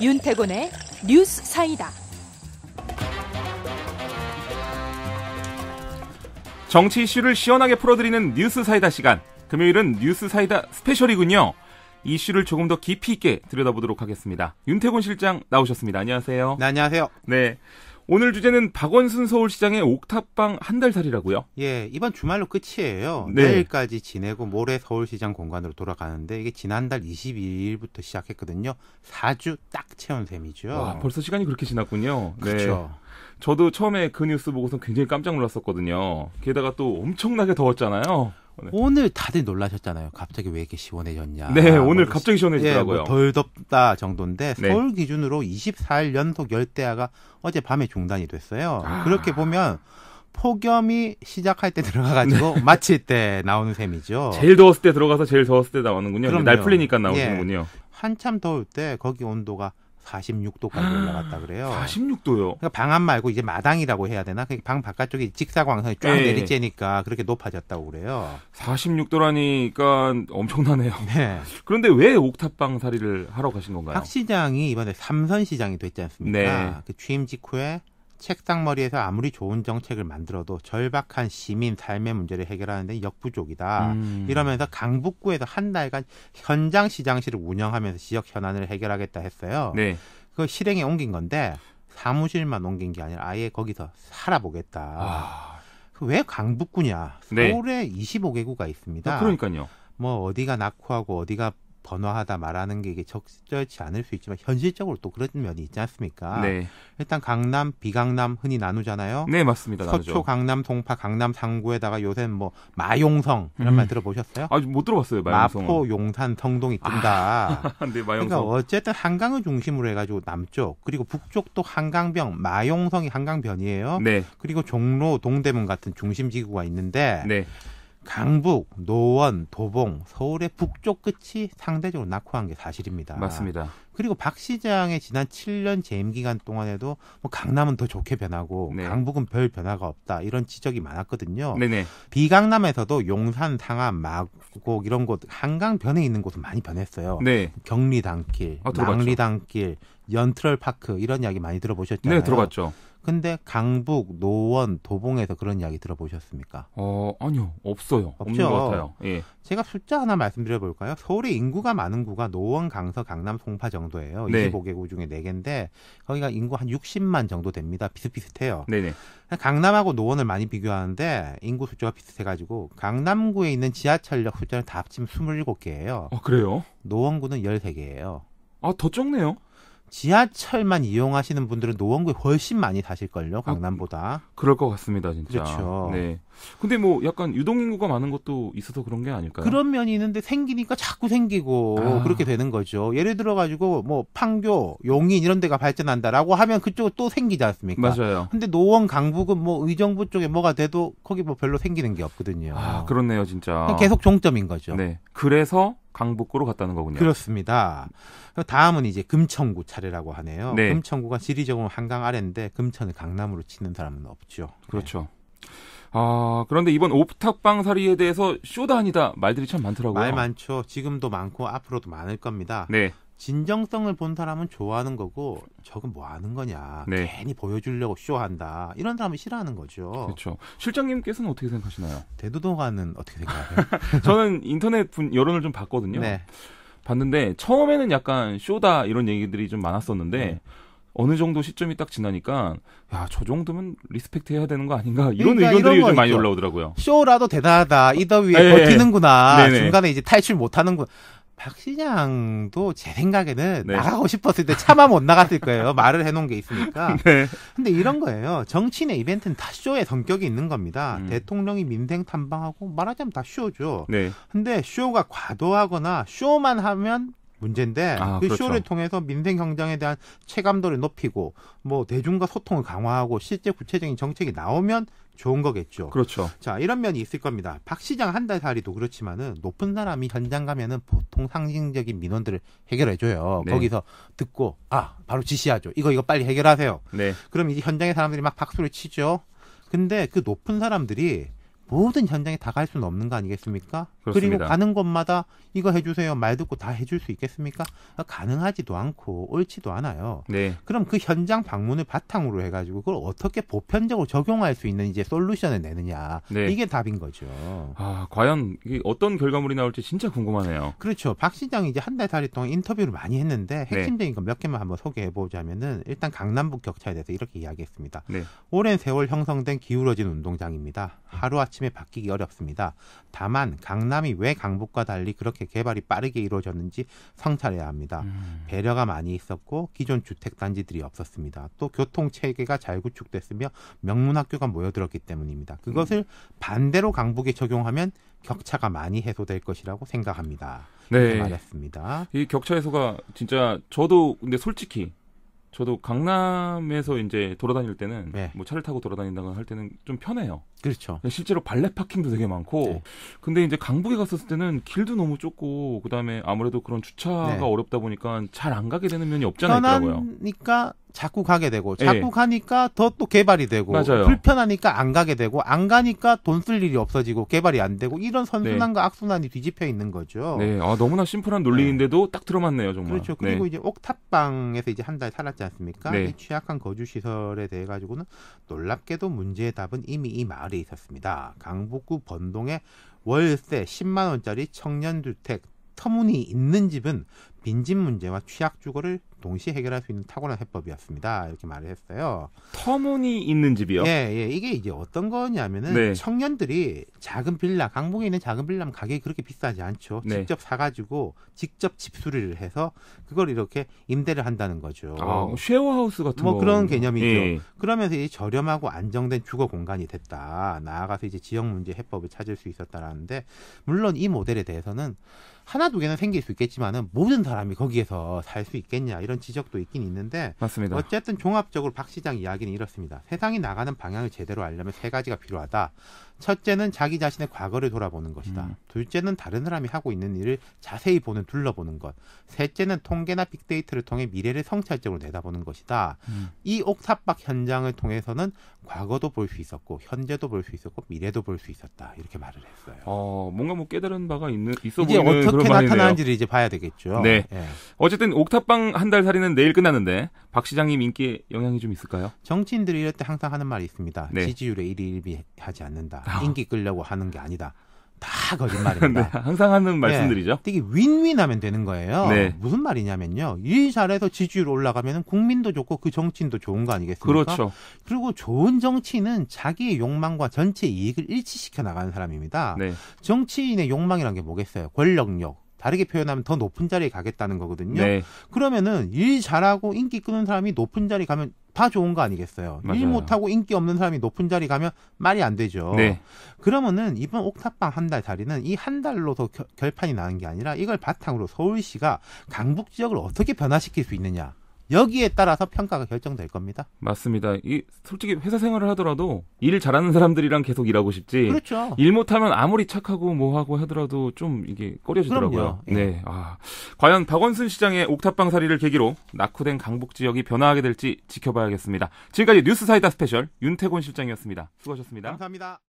윤태곤의 뉴스 사이다. 정치 이슈를 시원하게 풀어드리는 뉴스 사이다 시간. 금요일은 뉴스 사이다 스페셜이군요. 이슈를 조금 더 깊이 있게 들여다보도록 하겠습니다. 윤태곤 실장 나오셨습니다. 안녕하세요. 네, 안녕하세요. 네. 오늘 주제는 박원순 서울시장의 옥탑방 한 달 살이라고요? 예, 이번 주말로 끝이에요. 네. 내일까지 지내고 모레 서울시장 공간으로 돌아가는데 이게 지난달 22일부터 시작했거든요. 4주 딱 채운 셈이죠. 와, 벌써 시간이 그렇게 지났군요. 네. 그렇죠. 저도 처음에 그 뉴스 보고서 굉장히 깜짝 놀랐었거든요. 게다가 또 엄청나게 더웠잖아요. 오늘 다들 놀라셨잖아요. 갑자기 왜 이렇게 시원해졌냐. 네, 오늘 갑자기 시원해지더라고요. 예, 덜 덥다 정도인데 네. 서울 기준으로 24일 연속 열대야가 어제 밤에 중단이 됐어요. 그렇게 보면 폭염이 시작할 때 들어가가지고 마칠 때 나오는 셈이죠. 제일 더웠을 때 들어가서 제일 더웠을 때 나오는군요. 그럼요. 날 풀리니까 나오시는군요. 한참 더울 때 거기 온도가 46도까지 올라갔다 그래요. 46도요? 그러니까 방 안 말고 이제 마당이라고 해야 되나? 방 바깥쪽에 직사광선이 쫙 네. 내리쬐니까 그렇게 높아졌다고 그래요. 46도라니까 엄청나네요. 네. 그런데 왜 옥탑방 살이를 하러 가신 건가요? 박 시장이 이번에 삼선 시장이 됐지 않습니까? 네. 그 취임 직후에 책상머리에서 아무리 좋은 정책을 만들어도 절박한 시민 삶의 문제를 해결하는 데 역부족이다. 이러면서 강북구에서 한 달간 현장 시장실을 운영하면서 지역 현안을 해결하겠다 했어요. 네. 그걸 실행에 옮긴 건데 사무실만 옮긴 게 아니라 아예 거기서 살아보겠다. 왜 강북구냐? 네. 서울에 25개구가 있습니다. 그러니까요. 뭐 어디가 낙후하고 어디가 번화하다 말하는 게 이게 적절치 않을 수 있지만 현실적으로 또 그런 면이 있지 않습니까? 네. 일단 강남, 비강남 흔히 나누잖아요. 네, 맞습니다. 서초, 나누죠. 강남, 송파, 강남 3구에다가 요새는 뭐 마용성 이런 말 들어보셨어요? 아, 못 들어봤어요. 마용성은. 마포, 용산, 성동이 뜬다. 네, 그러니까 마용성. 어쨌든 한강을 중심으로 해가지고 남쪽 그리고 북쪽도 한강변, 마용성이 한강변이에요. 네. 그리고 종로, 동대문 같은 중심 지구가 있는데 네. 강북, 노원, 도봉, 서울의 북쪽 끝이 상대적으로 낙후한 게 사실입니다. 맞습니다. 그리고 박 시장의 지난 7년 재임 기간 동안에도 뭐 강남은 더 좋게 변하고 네. 강북은 별 변화가 없다 이런 지적이 많았거든요. 네네. 비강남에서도 용산, 상암, 마곡 이런 곳 한강변에 있는 곳은 많이 변했어요. 네. 경리단길, 들어봤죠. 망리단길, 연트럴파크 이런 이야기 많이 들어보셨잖아요. 네, 들어봤죠. 근데 강북, 노원, 도봉에서 그런 이야기 들어보셨습니까? 아니요. 없어요. 없는 없죠. 것 같아요. 예. 제가 숫자 하나 말씀드려 볼까요? 서울의 인구가 많은 구가 노원, 강서, 강남, 송파 정도예요. 네. 25개구 중에 4개인데 거기가 인구 한 60만 정도 됩니다. 비슷비슷해요. 네네. 강남하고 노원을 많이 비교하는데 인구 숫자가 비슷해가지고 강남구에 있는 지하철역 숫자를 다 합치면 27개예요. 그래요? 노원구는 13개예요. 더 적네요. 지하철만 이용하시는 분들은 노원구에 훨씬 많이 사실걸요. 강남보다. 그럴 것 같습니다, 진짜. 그렇죠. 네. 근데 뭐 약간 유동인구가 많은 것도 있어서 그런 게 아닐까요? 그런 면이 있는데 생기니까 자꾸 생기고 그렇게 되는 거죠. 예를 들어가지고 뭐 판교, 용인 이런 데가 발전한다라고 하면 그쪽은 또 생기지 않습니까? 맞아요. 근데 노원, 강북은 뭐 의정부 쪽에 뭐가 돼도 거기 뭐 별로 생기는 게 없거든요. 그렇네요, 진짜. 계속 종점인 거죠. 네. 그래서 강북구로 갔다는 거군요. 그렇습니다. 다음은 이제 금천구 차례라고 하네요. 네. 금천구가 지리적으로 한강 아래인데 금천을 강남으로 치는 사람은 없죠. 그렇죠. 그런데 이번 옥탑방 살이에 대해서 쇼다 아니다 말들이 참 많더라고요. 말 많죠. 지금도 많고 앞으로도 많을 겁니다. 네. 진정성을 본 사람은 좋아하는 거고 저건 뭐 하는 거냐. 네. 괜히 보여주려고 쇼한다. 이런 사람은 싫어하는 거죠. 그렇죠. 실장님께서는 어떻게 생각하시나요? 대두도가는 어떻게 생각해요? 저는 인터넷 여론을 좀 봤거든요. 네. 봤는데 처음에는 약간 쇼다 이런 얘기들이 좀 많았었는데 어느 정도 시점이 딱 지나니까 야, 저 정도면 리스펙트 해야 되는 거 아닌가 이런 그러니까 의견들이 이런 거 요즘 많이 있죠. 올라오더라고요. 쇼라도 대단하다. 이 더위에 네. 버티는구나. 네네. 중간에 이제 탈출 못하는구나. 박 시장도 제 생각에는 네. 나가고 싶었을 때 차마 못 나갔을 거예요. 말을 해놓은 게 있으니까. 네. 근데 이런 거예요. 정치인의 이벤트는 다 쇼의 성격이 있는 겁니다. 대통령이 민생 탐방하고 말하자면 다 쇼죠. 네. 근데 쇼가 과도하거나 쇼만 하면 문제인데 그 그렇죠. 쇼를 통해서 민생 경쟁에 대한 체감도를 높이고 뭐 대중과 소통을 강화하고 실제 구체적인 정책이 나오면 좋은 거겠죠. 그렇죠. 자, 이런 면이 있을 겁니다. 박 시장 한 달 살이도 그렇지만은 높은 사람이 현장 가면은 보통 상징적인 민원들을 해결해줘요. 네. 거기서 듣고 바로 지시하죠. 이거 빨리 해결하세요. 네. 그럼 이제 현장의 사람들이 막 박수를 치죠. 근데 그 높은 사람들이 모든 현장에 다 갈 수는 없는 거 아니겠습니까? 그렇습니다. 그리고 가는 곳마다 이거 해주세요 말 듣고 다 해줄 수 있겠습니까? 가능하지도 않고 옳지도 않아요. 네. 그럼 그 현장 방문을 바탕으로 해가지고 그걸 어떻게 보편적으로 적용할 수 있는 이제 솔루션을 내느냐. 네. 이게 답인 거죠. 아, 과연 이게 어떤 결과물이 나올지 진짜 궁금하네요. 그렇죠. 박 시장이 이제 한 달 다리 동안 인터뷰를 많이 했는데 핵심적인 거 몇 개만 한번 소개해보자면은 일단 강남북 격차에 대해서 이렇게 이야기했습니다. 네. 오랜 세월 형성된 기울어진 운동장입니다. 하루아침에 바뀌기 어렵습니다. 다만 강남이 왜 강북과 달리 그렇게 개발이 빠르게 이루어졌는지 성찰해야 합니다. 배려가 많이 있었고 기존 주택단지들이 없었습니다. 또 교통체계가 잘 구축됐으며 명문학교가 모여들었기 때문입니다. 그것을 반대로 강북에 적용하면 격차가 많이 해소될 것이라고 생각합니다. 이렇게 네. 말했습니다. 이 격차 해소가 진짜 저도 근데 솔직히 저도 강남에서 이제 돌아다닐 때는 네. 뭐 차를 타고 돌아다닌다거나 할 때는 좀 편해요. 그렇죠. 실제로 발레 파킹도 되게 많고 네. 근데 이제 강북에 갔었을 때는 길도 너무 좁고 그다음에 아무래도 그런 주차가 네. 어렵다 보니까 잘 안 가게 되는 면이 없지 않아 있더라고요. 편하니까 자꾸 가게 되고 자꾸 네. 가니까 더 또 개발이 되고 맞아요. 불편하니까 안 가게 되고 안 가니까 돈 쓸 일이 없어지고 개발이 안 되고 이런 선순환과 악순환이 뒤집혀 있는 거죠. 네, 아, 너무나 심플한 논리인데도 딱 들어맞네요, 정말. 그렇죠. 그리고 이제 옥탑방에서 이제 한 달 살았지 않습니까? 네. 이 취약한 거주 시설에 대해 가지고는 놀랍게도 문제의 답은 이미 이 마을에 있었습니다. 강북구 번동에 월세 10만 원짜리 청년주택 터무니 있는 집은 빈집 문제와 취약 주거를 동시에 해결할 수 있는 탁월한 해법이었습니다. 이렇게 말을 했어요. 터무니 있는 집이요? 예. 이게 이제 어떤 거냐면은 네. 청년들이 작은 빌라, 강북에 있는 작은 빌라면 가격이 그렇게 비싸지 않죠. 네. 직접 사가지고 직접 집수리를 해서 그걸 이렇게 임대를 한다는 거죠. 아, 쉐어하우스 같은 뭐 거. 그런 개념이죠. 예. 그러면서 이 저렴하고 안정된 주거 공간이 됐다. 나아가서 이제 지역 문제 해법을 찾을 수 있었다라는데 물론 이 모델에 대해서는 하나 두 개는 생길 수 있겠지만은 모든 사람이 거기에서 살 수 있겠냐 이런 지적도 있긴 있는데 맞습니다. 어쨌든 종합적으로 박 시장 이야기는 이렇습니다. 세상이 나가는 방향을 제대로 알려면 세 가지가 필요하다. 첫째는 자기 자신의 과거를 돌아보는 것이다. 둘째는 다른 사람이 하고 있는 일을 자세히 둘러보는 것. 셋째는 통계나 빅데이터를 통해 미래를 성찰적으로 내다보는 것이다. 이 옥탑방 현장을 통해서는 과거도 볼 수 있었고 현재도 볼 수 있었고 미래도 볼 수 있었다. 이렇게 말을 했어요. 뭔가 뭐 깨달은 바가 있어 이제 보이는 어떻게 그런 말이네요. 나타나는지를 이제 봐야 되겠죠. 네. 예. 어쨌든 옥탑방 한 달 살이는 내일 끝나는데 박 시장님 인기에 영향이 좀 있을까요? 정치인들이 이럴 때 항상 하는 말이 있습니다. 네. 지지율에 일희일비하지 않는다. 아. 인기 끌려고 하는 게 아니다. 다 네, 거짓말입니다. 항상 하는 말씀들이죠. 되게 윈윈하면 되는 거예요. 네. 무슨 말이냐면요. 일 잘해서 지지율 올라가면 국민도 좋고 그 정치인도 좋은 거 아니겠습니까? 그렇죠. 그리고 좋은 정치인은 자기의 욕망과 전체 이익을 일치시켜 나가는 사람입니다. 네. 정치인의 욕망이란 게 뭐겠어요? 권력욕. 다르게 표현하면 더 높은 자리에 가겠다는 거거든요. 네. 그러면은 일 잘하고 인기 끄는 사람이 높은 자리 가면 다 좋은 거 아니겠어요? 맞아요. 일 못하고 인기 없는 사람이 높은 자리 가면 말이 안 되죠. 네. 그러면은 이번 옥탑방 한 달 자리는 이 한 달로 더 결판이 나는 게 아니라 이걸 바탕으로 서울시가 강북 지역을 어떻게 변화시킬 수 있느냐. 여기에 따라서 평가가 결정될 겁니다. 맞습니다. 솔직히 회사 생활을 하더라도 일 잘하는 사람들이랑 계속 일하고 싶지. 그렇죠. 일 못하면 아무리 착하고 뭐하고 하더라도 좀 이게 꺼려지더라고요. 그럼요. 예. 네. 과연 박원순 시장의 옥탑방 살이를 계기로 낙후된 강북 지역이 변화하게 될지 지켜봐야겠습니다. 지금까지 뉴스 사이다 스페셜 윤태곤 실장이었습니다. 수고하셨습니다. 감사합니다.